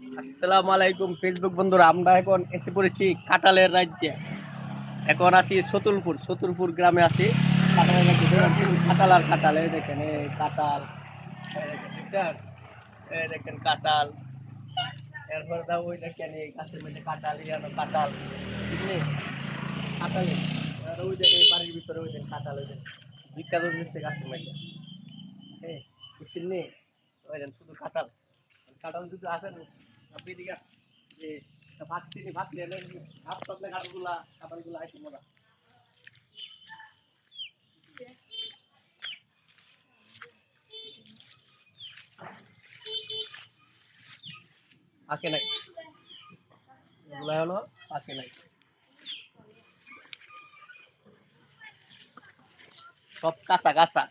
আসসালামু আলাইকুম ফেসবুক বন্ধুরা, আমরা এখন এসে পড়েছি কাঁঠালের রাজ্যে। এখন আছি সতুলপুর গ্রামে আছি। কাঁঠালের রাজ্যে দেখেন, কাঁঠাল আর কাঁঠাল, এই দেখেন এই কাঁঠাল, এই দেখেন, এই দেখেন কাঁঠাল। এরপর দাও ওই দেখেন এই গাছের মধ্যে কাঁঠাল, ইয়ানো কাঁঠাল, বুঝলি কাঁঠাল। আর ওই দেখেন এই বাড়ির ভিতরে ওই দেখেন কাঁঠাল, ওই দেখেন বিখ্যাত মিশছে গাছের মধ্যে। হ্যাঁ, বুঝলি ওই দেখেন শুধু কাঁঠাল। কাঁঠাল যদি আসেন আপনি দিকে যে ভাত চিনি ভাত নিয়ে ভাত পাতলে কাঁঠালগুলা আইসি মজা। আঁকে নাই, এগুলা হলো আঁকে নাই, সব কাঁচা কাঁচা।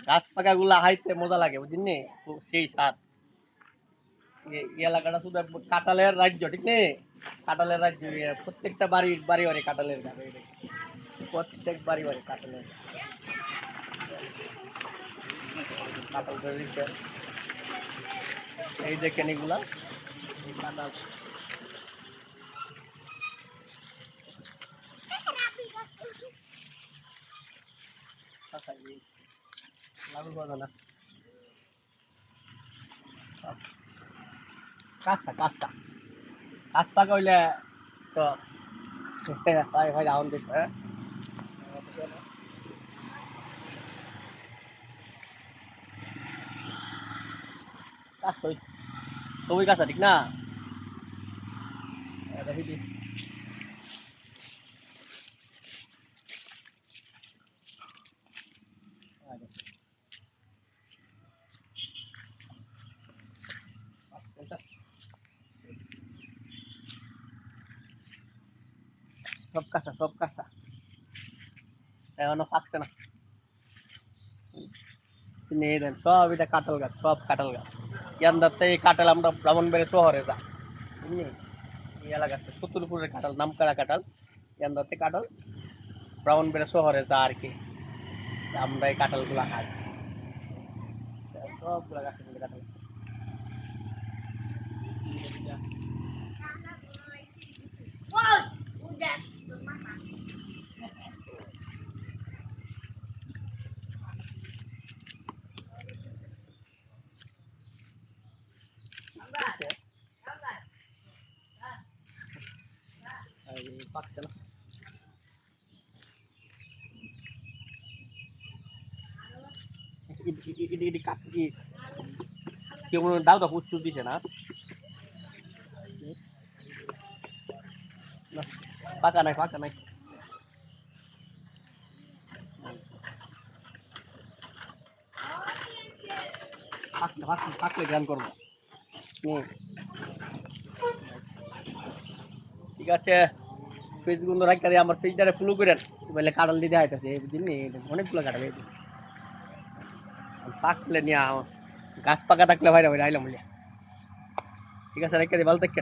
গাছ পাকা গুলা হাইতে মজা লাগে বুঝলি, সেই স্বাদ। এই এলাকাটা শুধু কাঁঠালের রাজ্য, ঠিক নেই? কাঁঠালের রাজ্য, প্রত্যেকটা বাড়ি বাড়ি বাড়ি কাঁঠালের গাছ, প্রত্যেক বাড়ি বাড়ি কাঁঠালের কাঁঠাল ধরে দিচ্ছে। এই দেখেন এগুলা এই কাঁঠাল। কাঁচা কাঁচা গাছ পাকা হইলে তো ভাই ভাই রাউন্ড দিস। সবই কাঁচা, ঠিক না? দেখি দি সব কাঁচা, সব কাঁচা, এখনো পাকছে না। নিয়ে দেন সব, এটা কাঁঠাল গাছ, সব কাঁঠাল গাছ। ইয়ান্দাতে এই কাঁঠাল আমরা ব্রাহ্মণবাড়িয়া শহরে যা, বুঝলি? এই এলাকাতে সত্তরপুরের কাঁঠাল, নামকরা কাঁঠাল। ইয়ান্দাতে কাঁঠাল ব্রাহ্মণবাড়িয়া শহরে যা আর কি। আমরা এই কাঁঠালগুলা খাই, সবগুলা গাছের মধ্যে কাঁঠাল। পাকছে না। কেউ মনে হয় ডালটা পুষ্টি দিছে না, পাকা নাই, পাকা নাই। পাকলে গান করবো। ঠিক আছে, ফেসবুক রাখতে দিয়ে আমার পেজটারে ফলো করেন, বলে কাঁঠাল দিতে হইতেছে বুঝলি, অনেকগুলো কাঁঠাল হয়েছে। পাকলে নিয়ে গাছ পাকা থাকলে ভাইরা ভাইরা আইলাম বলে। ঠিক আছে, রেখে দিয়ে ভালো থাকেন।